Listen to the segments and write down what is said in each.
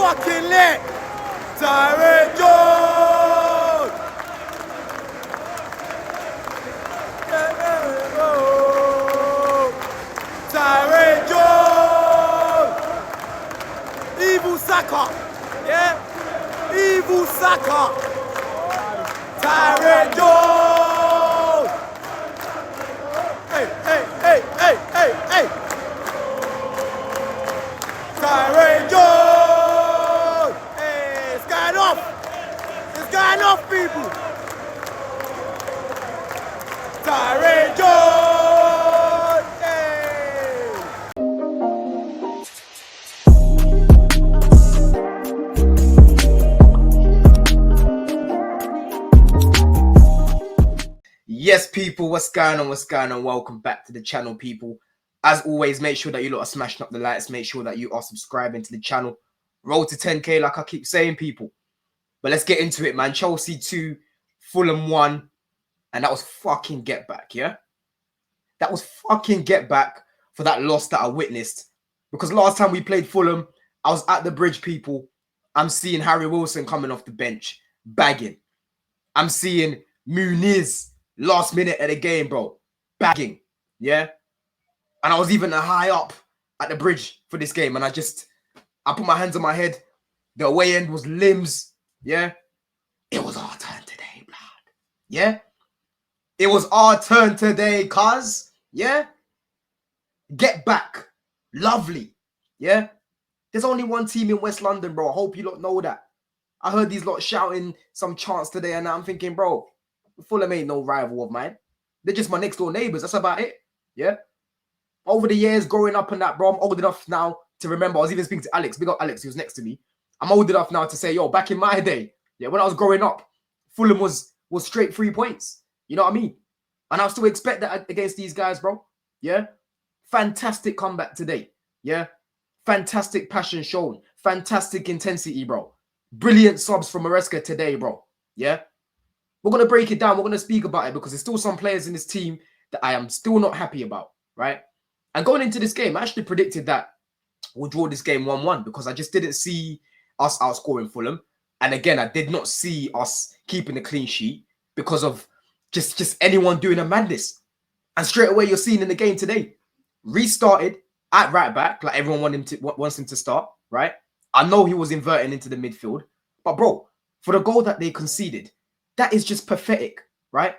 fucking lit. Tyrant George. Tyrant George. Evil Saka. Yeah? Evil Saka. Tyrant George. Hey, hey, hey, hey, hey, hey. Tyrant George. Hey, it's going off. It's going off, people. Tyrant George. Hey. Yes, people, what's going on? What's going on? Welcome back to the channel, people. As always, make sure that you lot are smashing up the lights. Make sure that you are subscribing to the channel. Roll to 10K, like I keep saying, people. But let's get into it, man. Chelsea 2, Fulham 1. And that was fucking get back, yeah? That was fucking get back for that loss that I witnessed. Because last time we played Fulham, I was at the bridge, people. I'm seeing Harry Wilson coming off the bench, bagging. I'm seeing Muniz last minute of the game, bro, bagging, yeah? And I was even high up at the bridge for this game. And I put my hands on my head. The away end was limbs, yeah? It was our turn today, blood, yeah? It was our turn today, cuz, yeah? Get back. Lovely, yeah? There's only one team in West London, bro. I hope you lot know that. I heard these lot shouting some chants today, and I'm thinking, bro, Fulham ain't no rival of mine. They're just my next door neighbors. That's about it, yeah? Over the years, growing up and that, bro, I'm old enough now to remember. I was even speaking to Alex. Big up Alex, he was next to me. I'm old enough now to say, yo, back in my day, yeah, when I was growing up, Fulham was straight 3 points. You know what I mean? And I still expect that against these guys, bro. Yeah? Fantastic comeback today. Yeah? Fantastic passion shown. Fantastic intensity, bro. Brilliant subs from Maresca today, bro. Yeah? We're going to break it down. We're going to speak about it because there's still some players in this team that I am still not happy about, right? And going into this game, I actually predicted that we'll draw this game 1-1 because I just didn't see us outscoring Fulham. And again, I did not see us keeping a clean sheet because of just anyone doing a madness. And straight away, you're seeing in the game today, restarted at right back, like everyone wants him to start, right? I know he was inverting into the midfield. But bro, for the goal that they conceded, that is just pathetic, right?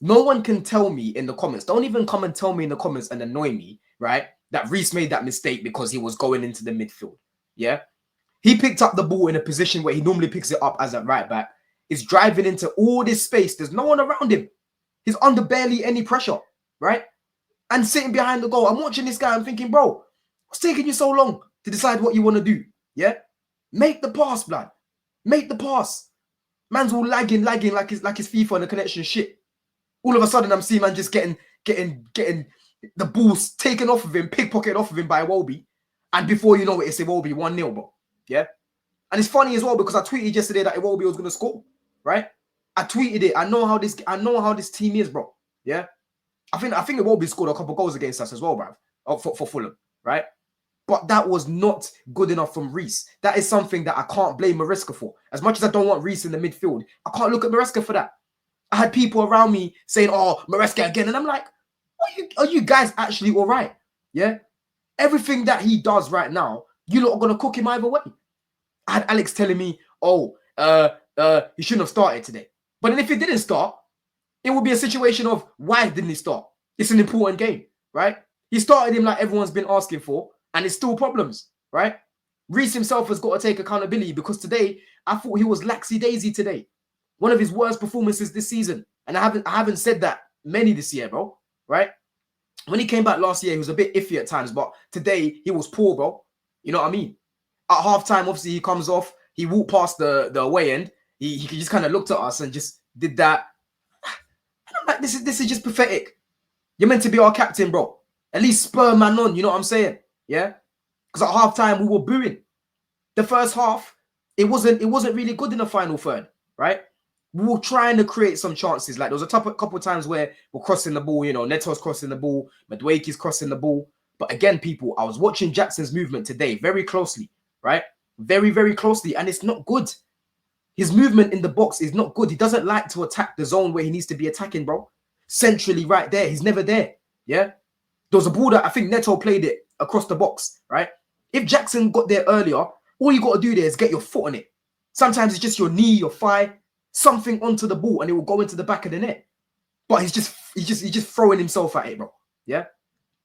No one can tell me in the comments. Don't even come and tell me in the comments and annoy me, right? That Reece made that mistake because he was going into the midfield. Yeah. He picked up the ball in a position where he normally picks it up as a right back. He's driving into all this space. There's no one around him. He's under barely any pressure, right? And sitting behind the goal. I'm watching this guy. I'm thinking, bro, what's taking you so long to decide what you want to do? Yeah. Make the pass, blood. Make the pass. Man's all lagging like his FIFA and the connection shit. All of a sudden, I'm seeing man just getting the balls taken off of him, pickpocketed off of him by Iwobi. And before you know it, it's Iwobi 1-0, bro. Yeah? And it's funny as well because I tweeted yesterday that Iwobi was going to score, right? I tweeted it. I know how this team is, bro. Yeah? I think Iwobi scored a couple goals against us as well, bro, for Fulham, right? But that was not good enough from Reece. That is something that I can't blame Maresca for. As much as I don't want Reece in the midfield, I can't look at Maresca for that. I had people around me saying, oh, Maresca again. And I'm like, are you guys actually all right? Yeah? Everything that he does right now, you lot are going to cook him either way. I had Alex telling me, oh, he shouldn't have started today. But then if he didn't start, it would be a situation of why didn't he start? It's an important game, right? He started him like everyone's been asking for, and it's still problems, right? Reece himself has got to take accountability because today, I thought he was laxy-daisy today. One of his worst performances this season. And I haven't said that many this year, bro, right? When he came back last year, he was a bit iffy at times, but today he was poor, bro. You know what I mean? At halftime, obviously, he comes off. He walked past the away end. He just kind of looked at us and just did that. And I'm like, this is just pathetic. You're meant to be our captain, bro. At least spur man on, you know what I'm saying? Yeah? Because at halftime, we were booing. The first half, it wasn't really good in the final third, right? We were trying to create some chances. Like there was a couple of times where we're crossing the ball, you know, Neto's crossing the ball, Madueke's crossing the ball. But again, people, I was watching Jackson's movement today very closely, right? very, very closely, and it's not good. His movement in the box is not good. He doesn't like to attack the zone where he needs to be attacking, bro. Centrally right there. He's never there. Yeah? There was a ball that I think Neto played it across the box, right? If Jackson got there earlier, all you got to do there is get your foot on it. Sometimes it's just your knee, your thigh, something onto the ball, and it will go into the back of the net. But he's just throwing himself at it, bro. Yeah?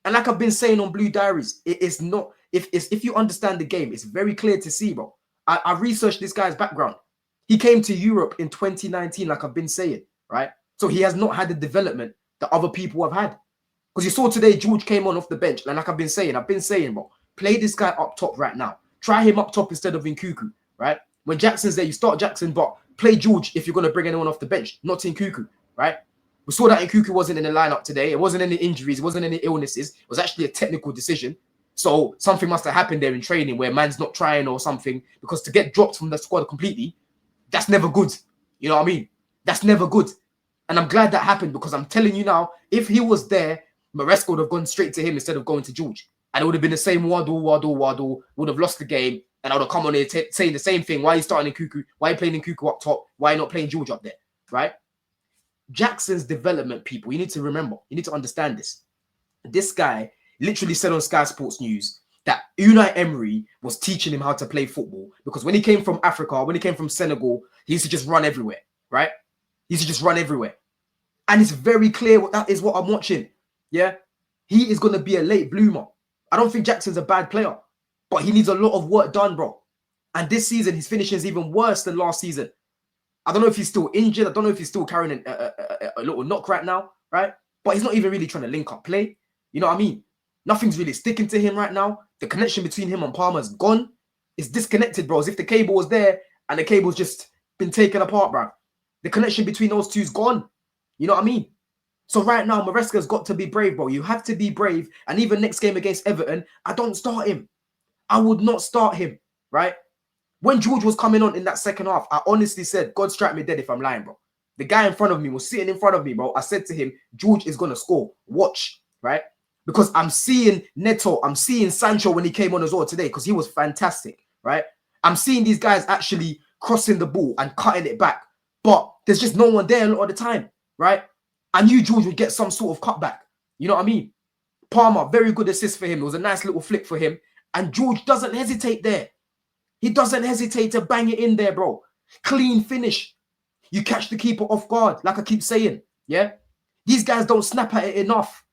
And like I've been saying on Blue Diaries, it is not, if you understand the game, it's very clear to see, bro. I researched this guy's background. He came to Europe in 2019, like I've been saying, right? So he has not had the development that other people have had. Because you saw today, George came on off the bench. And like I've been saying, bro, play this guy up top right now. Try him up top instead of Nkunku, right? When Jackson's there, you start Jackson, but play George if you're going to bring anyone off the bench, not Nkunku, right? We saw that Nkunku wasn't in the lineup today. It wasn't any injuries. It wasn't any illnesses. It was actually a technical decision. So something must have happened there in training where man's not trying or something. Because to get dropped from the squad completely, that's never good. You know what I mean? That's never good. And I'm glad that happened because I'm telling you now, if he was there, Maresca would have gone straight to him instead of going to George. And it would have been the same Wado, would have lost the game. And I would have come on here saying the same thing. Why are you starting Nkunku? Why are you playing Nkunku up top? Why are you not playing George up there? Right? Jackson's development, people, you need to remember. You need to understand this. This guy literally said on Sky Sports News that Unai Emery was teaching him how to play football because when he came from Africa, when he came from Senegal, he used to just run everywhere, right? He used to just run everywhere. And it's very clear that is what I'm watching. Yeah? He is going to be a late bloomer. I don't think Jackson's a bad player, but he needs a lot of work done, bro. And this season, his finishing is even worse than last season. I don't know if he's still injured. I don't know if he's still carrying a little knock right now, right? But he's not even really trying to link up play. You know what I mean? Nothing's really sticking to him right now. The connection between him and Palmer's gone. It's disconnected, bro. As if the cable was there and the cable's just been taken apart, bro. The connection between those two's gone. You know what I mean? So right now, Maresca's got to be brave, bro. You have to be brave. And even next game against Everton, I don't start him. I would not start him, right? When George was coming on in that second half, I honestly said, God strike me dead if I'm lying, bro. The guy in front of me was sitting in front of me, bro. I said to him, George is going to score. Watch, right? Because I'm seeing Neto, I'm seeing Sancho when he came on as well today because he was fantastic, right? I'm seeing these guys actually crossing the ball and cutting it back. But there's just no one there a lot of the time, right? I knew George would get some sort of cutback. You know what I mean? Palmer, very good assist for him. It was a nice little flick for him. And George doesn't hesitate there. He doesn't hesitate to bang it in there, bro. Clean finish. You catch the keeper off guard, like I keep saying, yeah? These guys don't snap at it enough.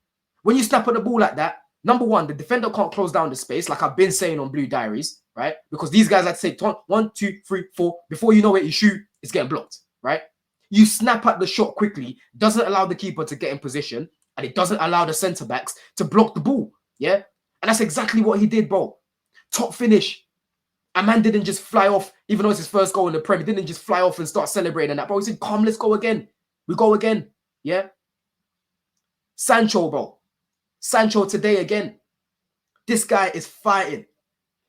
When you snap at the ball like that, number one, the defender can't close down the space, like I've been saying on Blue Diaries, right? Because these guys like to say 1, 2, 3, 4. Before you know it, you shoot, it's getting blocked, right? You snap at the shot quickly, doesn't allow the keeper to get in position, and it doesn't allow the centre-backs to block the ball, yeah? And that's exactly what he did, bro. Top finish. A man didn't just fly off, even though it's his first goal in the Prem. He didn't just fly off and start celebrating that, bro. He said, come, let's go again. We go again, yeah? Sancho, bro. Sancho today again. This guy is fighting.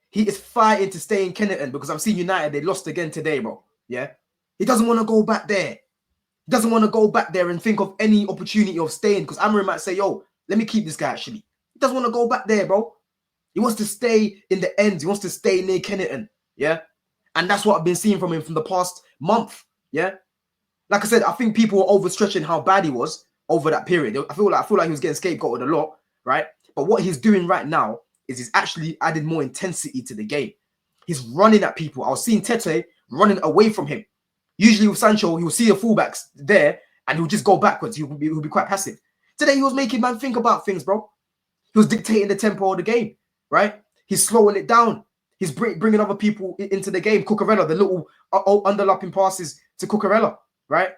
He is fighting to stay in Kennington because I'm seeing United, they lost again today, bro, yeah? He doesn't want to go back there. He doesn't want to go back there and think of any opportunity of staying because Amorim might say, yo, let me keep this guy actually. He doesn't want to go back there, bro. He wants to stay in the ends. He wants to stay near Kennington, yeah? And that's what I've been seeing from him from the past month, yeah? Like I said, I think people were overstretching how bad he was over that period. I feel like he was getting scapegoated a lot, right? But what he's doing right now is he's actually added more intensity to the game. He's running at people. I was seeing Tete running away from him. Usually with Sancho, he will see the fullbacks there and he'll just go backwards. He'll be quite passive. Today, he was making man think about things, bro. He was dictating the tempo of the game. Right? He's slowing it down. He's bringing other people into the game. Cucurella, the little underlapping passes to Cucurella, right?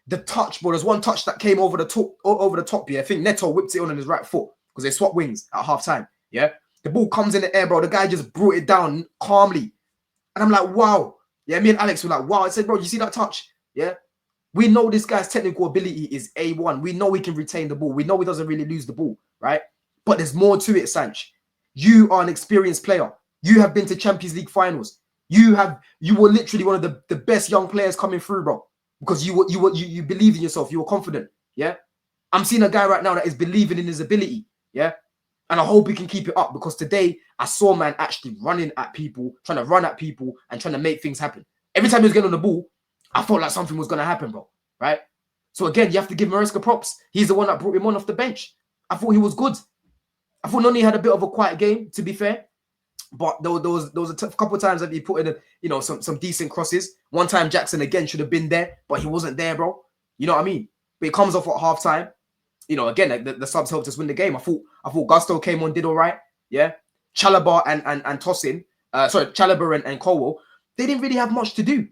The touch, bro. There's one touch that came over the top here. I think Neto whipped it on his right foot because they swapped wings at half time. Yeah, the ball comes in the air, bro. The guy just brought it down calmly, and I'm like, wow. Yeah, me and Alex were like, wow. I said, bro, you see that touch? Yeah, we know this guy's technical ability is A1. We know he can retain the ball. We know he doesn't really lose the ball, right? But there's more to it, Sanch. You are an experienced player. You have been to Champions League finals. You were literally one of the best young players coming through, bro. Because you believed in yourself. You were confident. Yeah. I'm seeing a guy right now that is believing in his ability. Yeah. And I hope he can keep it up, because today I saw man actually running at people, trying to run at people and trying to make things happen. Every time he was getting on the ball, I felt like something was going to happen, bro. Right? So again, you have to give Maresca props. He's the one that brought him on off the bench. I thought he was good. I thought Noni had a bit of a quiet game, to be fair. But there was a couple of times that he put in, some decent crosses. One time Jackson again should have been there, but he wasn't there, bro. You know what I mean? But it comes off at half time. Again, the subs helped us win the game. I thought Gusto came on, did all right. Yeah. Chalobah and Tosin, Chalobah and Colwell, they didn't really have much to do.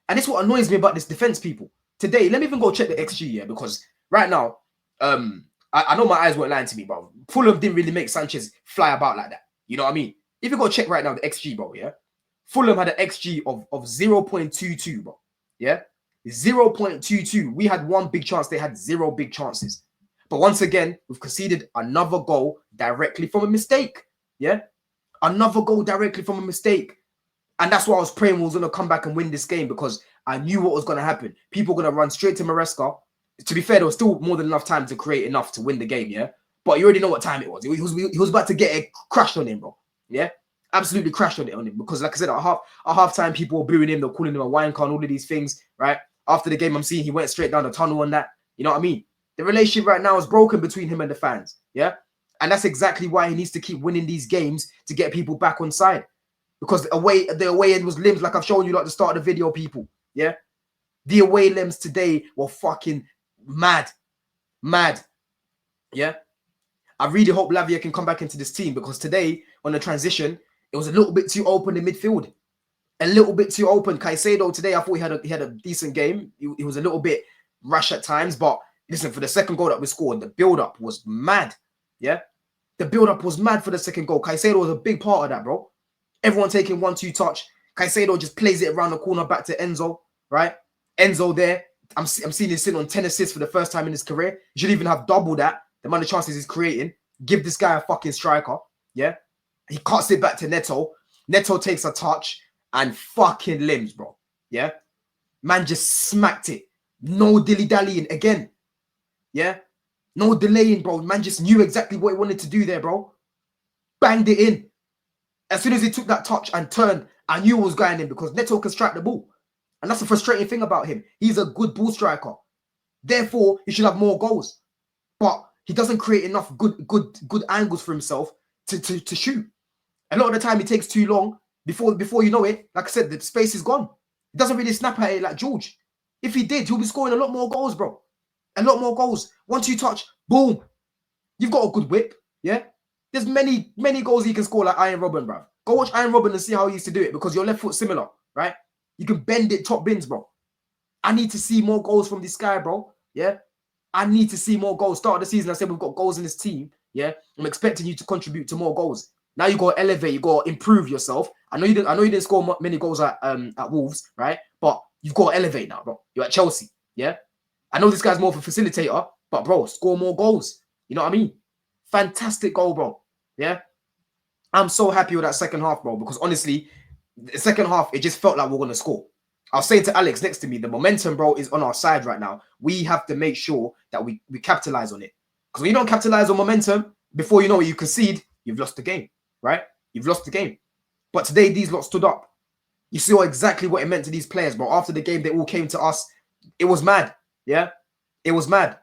And it's what annoys me about this defense, people. Today, let me even go check the XG, yeah, because right now, I know my eyes weren't lying to me, bro. Fulham didn't really make Sanchez fly about like that. You know what I mean? If you go check right now the XG, bro, yeah, Fulham had an XG of 0.22, bro. Yeah, 0.22. We had one big chance. They had 0 big chances. But once again, we've conceded another goal directly from a mistake. Yeah, another goal directly from a mistake. And that's why I was praying we was going to come back and win this game, because I knew what was going to happen. People were going to run straight to Maresca. To be fair, there was still more than enough time to create enough to win the game, yeah? But you already know what time it was. He was about to get a crash on him, bro. Yeah? Absolutely crashed on him. Because like I said, at half time, people were booing him. They're calling him a wine con, all of these things, right? After the game, I'm seeing he went straight down the tunnel on that. You know what I mean? The relationship right now is broken between him and the fans, yeah? And that's exactly why he needs to keep winning these games to get people back on side. Because the away end was limbs, like I've shown you at the start of the video, people. Yeah? The away limbs today were fucking mad. Yeah? I really hope Lavia can come back into this team, because today, on the transition, it was a little bit too open in midfield. A little bit too open. Caicedo today, I thought he had a decent game. He was a little bit rash at times, but listen, for the second goal that we scored, the build-up was mad. Yeah? The build-up was mad for the second goal. Caicedo was a big part of that, bro. Everyone taking 1-2 touch. Caicedo just plays it around the corner back to Enzo, right? Enzo there. I'm seeing him sitting on 10 assists for the first time in his career. He should even have double that. The amount of chances he's creating. Give this guy a fucking striker. Yeah? He cuts it back to Neto. Neto takes a touch and fucking limbs, bro. Yeah? Man just smacked it. No dilly-dallying again. Yeah? No delaying, bro. Man just knew exactly what he wanted to do there, bro. Banged it in. As soon as he took that touch and turned, I knew it was going in, because Neto can strike the ball. And that's the frustrating thing about him. He's a good ball striker. Therefore, he should have more goals. But he doesn't create enough good angles for himself to shoot. A lot of the time, he takes too long. Before you know it, like I said, the space is gone. He doesn't really snap at it like George. If he did, he'll be scoring a lot more goals, bro. A lot more goals. 1-2 touch, boom. You've got a good whip, yeah? There's many goals he can score like Iron Robben, bro. Go watch Iron Robben and see how he used to do it, because your left foot's similar, right? You can bend it top bins, bro. I need to see more goals from this guy, bro. Yeah? I need to see more goals. Start of the season, I said we've got goals in this team. Yeah? I'm expecting you to contribute to more goals. Now you got to elevate. You got to improve yourself. I know you didn't score many goals at Wolves, right? But you've got to elevate now, bro. You're at Chelsea, yeah? I know this guy's more of a facilitator, but bro, score more goals. You know what I mean? Fantastic goal, bro. Yeah? I'm so happy with that second half, bro, because honestly, the second half, it just felt like we're going to score. I was saying to Alex next to me, the momentum, bro, is on our side right now. We have to make sure that we capitalize on it. Because when you don't capitalize on momentum, before you know it, you concede, you've lost the game, right? You've lost the game. But today, these lot stood up. You saw exactly what it meant to these players, bro. After the game, they all came to us. It was mad, yeah? It was mad.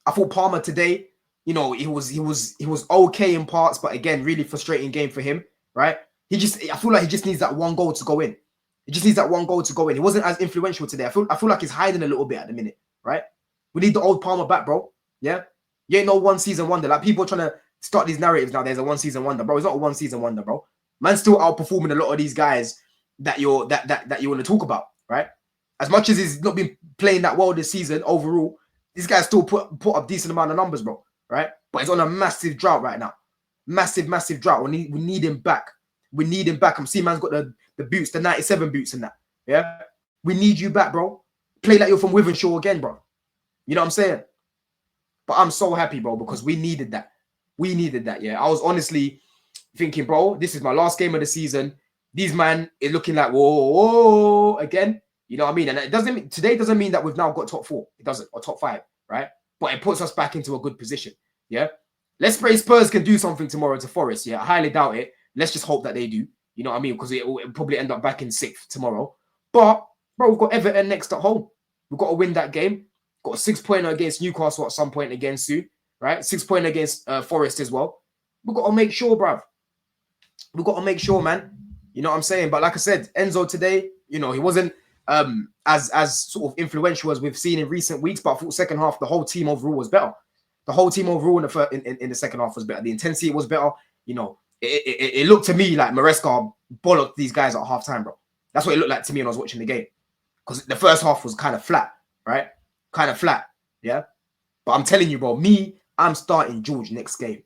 I thought Palmer today, he was okay in parts, but again, really frustrating game for him, right? I feel like he just needs that one goal to go in. He just needs that one goal to go in. He wasn't as influential today. I feel like he's hiding a little bit at the minute, right? We need the old Palmer back, bro. Yeah? You ain't no one season wonder. Like, people are trying to start these narratives now. There's a one season wonder, bro. It's not a one season wonder, bro. Man's still outperforming a lot of these guys that you want to talk about, right? As much as he's not been playing that well this season overall, these guys still put up decent amount of numbers, bro, right? But he's on a massive drought right now. Massive drought. We need him back. We need him back. I'm seeing man's got the boots, the 97 boots and that. Yeah? We need you back, bro. Play like you're from Withenshaw again, bro. You know what I'm saying? But I'm so happy, bro, because we needed that. We needed that, yeah. I was honestly thinking, bro, this is my last game of the season. These man is looking like, whoa, again. You know what I mean? And today doesn't mean that we've now got top 4. It doesn't, or top 5, right? But it puts us back into a good position, yeah? Let's pray Spurs can do something tomorrow to Forest. Yeah, I highly doubt it. Let's just hope that they do. You know what I mean? Because it'll probably end up back in 6th tomorrow. But, bro, we've got Everton next at home. We've got to win that game. Got a 6-pointer against Newcastle at some point again soon, right? 6-pointer against Forest as well. We've got to make sure, bruv. We've got to make sure, man. You know what I'm saying? But like I said, Enzo today, you know, he wasn't as sort of influential as we've seen in recent weeks. But I thought second half, the whole team overall was better. The whole team overall in the second half was better. The intensity was better. You know, it looked to me like Maresca bollocked these guys at halftime, bro. That's what it looked like to me when I was watching the game. Because the first half was kind of flat, right? Kind of flat, yeah? But I'm telling you, bro, I'm starting George next game.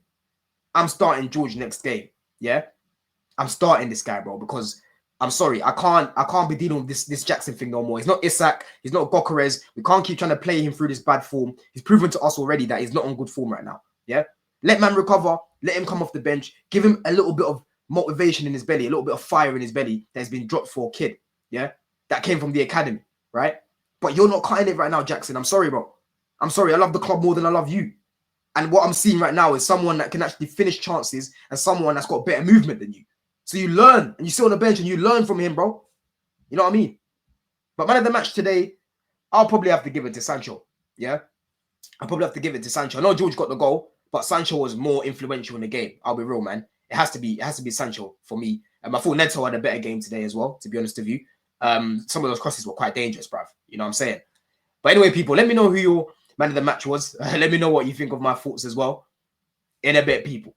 I'm starting George next game, yeah? I'm starting this guy, bro, because I'm sorry, I can't be dealing with this Jackson thing no more. He's not Isak, he's not Gokares. We can't keep trying to play him through this bad form. He's proven to us already that he's not on good form right now, yeah? Let man recover, let him come off the bench, give him a little bit of motivation in his belly, a little bit of fire in his belly that has been dropped for a kid, yeah? That came from the academy, right? But you're not cutting it right now, Jackson. I'm sorry, bro. I'm sorry. I love the club more than I love you. And what I'm seeing right now is someone that can actually finish chances and someone that's got better movement than you. So you learn and you sit on the bench and you learn from him, bro. You know what I mean? But man of the match today, I'll probably have to give it to Sancho. Yeah? I'll probably have to give it to Sancho. I know George got the goal, but Sancho was more influential in the game. I'll be real, man. It has to be Sancho for me. I thought Neto had a better game today as well, to be honest with you. Some of those crosses were quite dangerous, bruv. You know what I'm saying? But anyway, people, let me know who your man of the match was. Let me know what you think of my thoughts as well. In a bit, people.